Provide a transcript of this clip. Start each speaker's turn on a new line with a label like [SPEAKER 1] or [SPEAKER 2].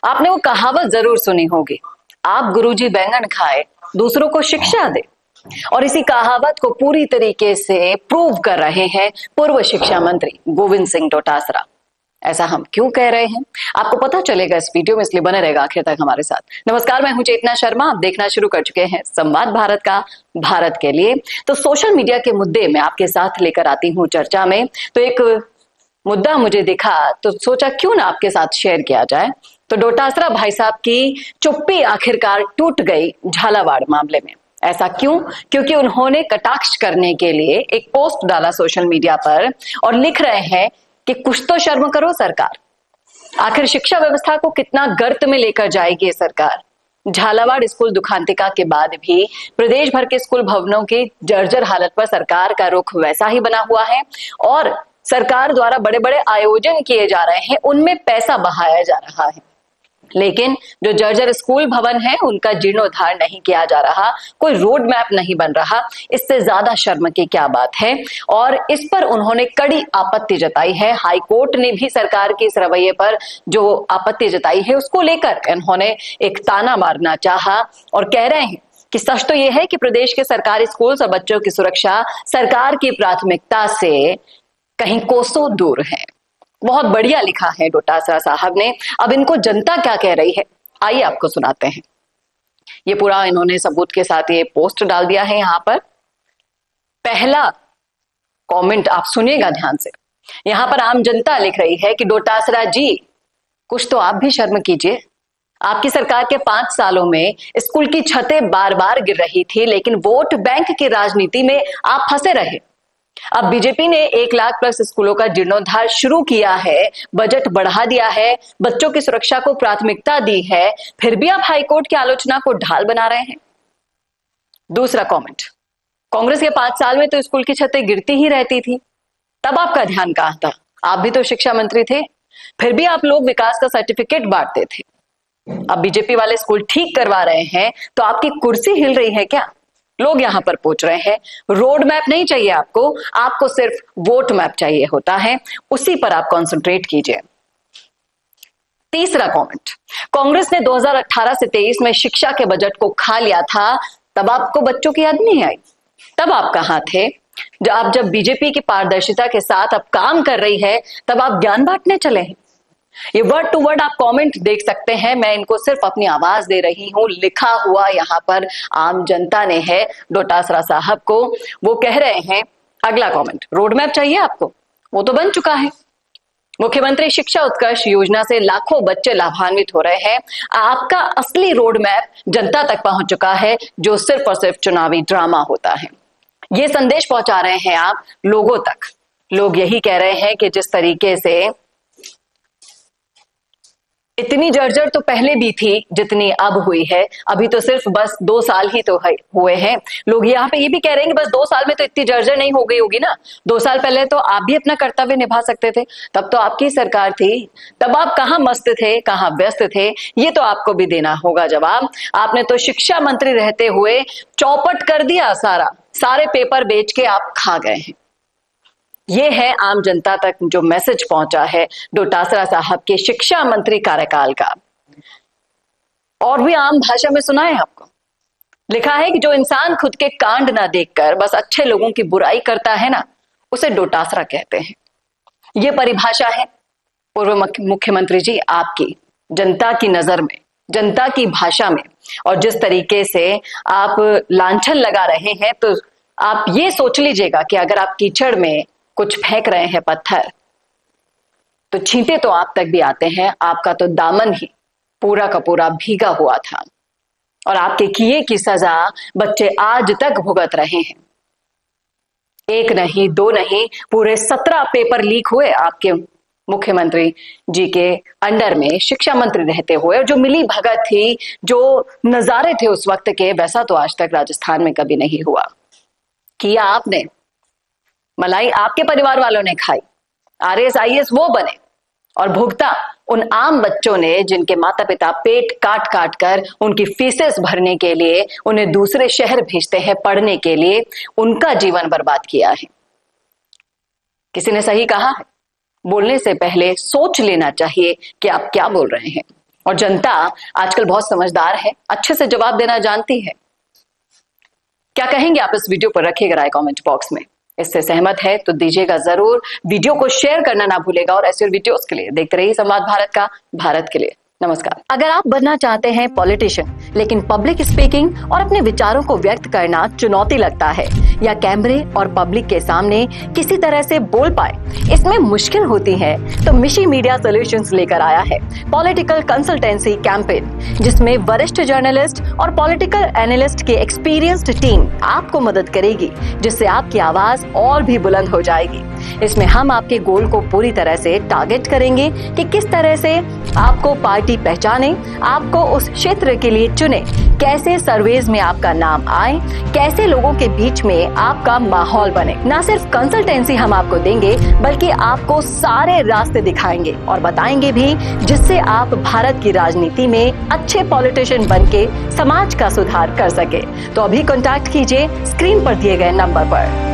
[SPEAKER 1] आपने वो कहावत जरूर सुनी होगी, आप गुरुजी बैंगन खाए दूसरों को शिक्षा दे। और इसी कहावत को पूरी तरीके से प्रूव कर रहे हैं पूर्व शिक्षा मंत्री गोविंद सिंह डोटासरा। ऐसा हम क्यों कह रहे हैं आपको पता चलेगा इस वीडियो में, इसलिए बने रहेगा आखिर तक हमारे साथ। नमस्कार, मैं हूं चेतना शर्मा, आप देखना शुरू कर चुके हैं संवाद भारत का, भारत के लिए। तो सोशल मीडिया के मुद्दे में आपके साथ लेकर आती हूं चर्चा में। तो एक मुद्दा मुझे दिखा तो सोचा क्यों ना आपके साथ शेयर किया जाए। तो डोटासरा भाई साहब की चुप्पी आखिरकार टूट गई झालावाड़ मामले में। ऐसा क्यों? क्योंकि उन्होंने कटाक्ष करने के लिए एक पोस्ट डाला सोशल मीडिया पर और लिख रहे हैं कि कुछ तो शर्म करो सरकार। आखिर शिक्षा व्यवस्था को कितना गर्त में लेकर जाएगी ये सरकार। झालावाड़ स्कूल दुखांतिका के बाद भी प्रदेश भर के स्कूल भवनों की जर्जर हालत पर सरकार का रुख वैसा ही बना हुआ है और सरकार द्वारा बड़े बड़े आयोजन किए जा रहे हैं, उनमें पैसा बहाया जा रहा है, लेकिन जो जर्जर स्कूल भवन है उनका जीर्णोद्धार नहीं किया जा रहा, कोई रोड मैप नहीं बन रहा। इससे ज्यादा शर्म की क्या बात है। और इस पर उन्होंने कड़ी आपत्ति जताई है। हाई कोर्ट ने भी सरकार के इस रवैये पर जो आपत्ति जताई है उसको लेकर इन्होंने एक ताना मारना चाहा और कह रहे हैं कि सच तो यह है कि प्रदेश के सरकारी स्कूल और बच्चों की सुरक्षा सरकार की प्राथमिकता से कहीं कोसों दूर है। बहुत बढ़िया लिखा है डोटासरा साहब ने। अब इनको जनता क्या कह रही है, आइए आपको सुनाते हैं। ये पूरा इन्होंने सबूत के साथ ये पोस्ट डाल दिया है। यहां पर पहला कमेंट आप सुनिएगा ध्यान से। यहां पर आम जनता लिख रही है कि डोटासरा जी कुछ तो आप भी शर्म कीजिए। आपकी सरकार के 5 सालों में स्कूल की छतें बार बार गिर रही थी, लेकिन वोट बैंक की राजनीति में आप फंसे रहे। अब बीजेपी ने 1 लाख प्लस स्कूलों का जीर्णोद्धार शुरू किया है, बजट बढ़ा दिया है, बच्चों की सुरक्षा को प्राथमिकता दी है, फिर भी आप हाईकोर्ट की आलोचना को ढाल बना रहे हैं। दूसरा कमेंट, कांग्रेस के 5 साल में तो स्कूल की छतें गिरती ही रहती थी, तब आपका ध्यान कहां था? आप भी तो शिक्षा मंत्री थे, फिर भी आप लोग विकास का सर्टिफिकेट बांटते थे। अब बीजेपी वाले स्कूल ठीक करवा रहे हैं तो आपकी कुर्सी हिल रही है क्या? लोग यहां पर पूछ रहे हैं। रोड मैप नहीं चाहिए आपको, आपको सिर्फ वोट मैप चाहिए होता है, उसी पर आप कंसंट्रेट कीजिए। तीसरा कमेंट, कांग्रेस ने 2018 से 23 में शिक्षा के बजट को खा लिया था, तब आपको बच्चों की याद नहीं आई? तब आप कहां थे? जब बीजेपी की पारदर्शिता के साथ अब काम कर रही है तब आप ज्ञान बांटने चले हैं। ये वर्ड टू वर्ड आप कमेंट देख सकते हैं, मैं इनको सिर्फ अपनी आवाज दे रही हूं। लिखा हुआ यहां पर आम जनता ने है डोटासरा साहब को। वो कह रहे हैं, अगला कमेंट, रोड मैप चाहिए आपको, वो तो बन चुका है। मुख्यमंत्री शिक्षा उत्कर्ष योजना से लाखों बच्चे लाभान्वित हो रहे हैं। आपका असली रोड मैप जनता तक पहुंच चुका है, जो सिर्फ और सिर्फ चुनावी ड्रामा होता है। ये संदेश पहुंचा रहे हैं आप लोगों तक। लोग यही कह रहे हैं कि जिस तरीके से इतनी जर्जर तो पहले भी थी जितनी अब हुई है, अभी तो सिर्फ बस 2 साल ही तो हुए हैं। लोग यहाँ पे ये भी कह रहे हैं कि बस 2 साल में तो इतनी जर्जर नहीं हो गई होगी ना, 2 साल पहले तो आप भी अपना कर्तव्य निभा सकते थे, तब तो आपकी सरकार थी, तब आप कहाँ मस्त थे, कहाँ व्यस्त थे, ये तो आपको भी देना होगा जवाब। आपने तो शिक्षा मंत्री रहते हुए चौपट कर दिया, सारे पेपर बेच के आप खा गए हैं। ये है आम जनता तक जो मैसेज पहुंचा है डोटासरा साहब के शिक्षा मंत्री कार्यकाल का। और भी आम भाषा में सुनाए आपको। लिखा है कि जो इंसान खुद के कांड ना देखकर बस अच्छे लोगों की बुराई करता है ना, उसे डोटासरा कहते हैं। ये परिभाषा है पूर्व मुख्यमंत्री जी आपकी, जनता की नजर में, जनता की भाषा में। और जिस तरीके से आप लांछन लगा रहे हैं, तो आप ये सोच लीजिएगा कि अगर आप कीचड़ में कुछ फेंक रहे हैं पत्थर, तो छींटे तो आप तक भी आते हैं। आपका तो दामन ही पूरा का पूरा भीगा हुआ था और आपके किए की सजा बच्चे आज तक भुगत रहे हैं। 1 नहीं, 2 नहीं, पूरे 17 पेपर लीक हुए आपके मुख्यमंत्री जी के अंडर में शिक्षा मंत्री रहते हुए। और जो मिली भगत थी, जो नजारे थे उस वक्त के, वैसा तो आज तक राजस्थान में कभी नहीं हुआ। किया आपने, मलाई आपके परिवार वालों ने खाई, RAS IAS वो बने और भुगता उन आम बच्चों ने जिनके माता पिता पेट काट काट कर उनकी फीसेस भरने के लिए उन्हें दूसरे शहर भेजते हैं पढ़ने के लिए, उनका जीवन बर्बाद किया है। किसी ने सही कहा है, बोलने से पहले सोच लेना चाहिए कि आप क्या बोल रहे हैं। और जनता आजकल बहुत समझदार है, अच्छे से जवाब देना जानती है। क्या कहेंगे आप इस वीडियो पर? रखिएगा राय कमेंट बॉक्स में। इससे सहमत है तो दीजिएगा जरूर, वीडियो को शेयर करना ना भूलेगा। और ऐसे वीडियोस के लिए देखते रहिए संवाद भारत का, भारत के लिए। नमस्कार। अगर आप बनना चाहते हैं पॉलिटिशियन, लेकिन पब्लिक स्पीकिंग और अपने विचारों को व्यक्त करना चुनौती लगता है, या कैमरे और पब्लिक के सामने किसी तरह से बोल पाए इसमें मुश्किल होती है, तो मिशी मीडिया सॉल्यूशंस लेकर आया है पॉलिटिकल कंसल्टेंसी कैंपेन, जिसमें वरिष्ठ जर्नलिस्ट और पॉलिटिकल एनालिस्ट की एक्सपीरियंस्ड टीम आपको मदद करेगी, जिससे आपकी आवाज और भी बुलंद हो जाएगी। इसमें हम आपके गोल को पूरी तरह से टारगेट करेंगे कि किस तरह से आपको पार्टी पहचाने, आपको उस क्षेत्र के लिए चुने, कैसे सर्वेज में आपका नाम आए, कैसे लोगों के बीच में आपका माहौल बने। ना सिर्फ कंसल्टेंसी हम आपको देंगे, बल्कि आपको सारे रास्ते दिखाएंगे और बताएंगे भी, जिससे आप भारत की राजनीति में अच्छे पॉलिटिशियन बनके समाज का सुधार कर सके। तो अभी कॉन्टैक्ट कीजिए स्क्रीन पर दिए गए नंबर पर।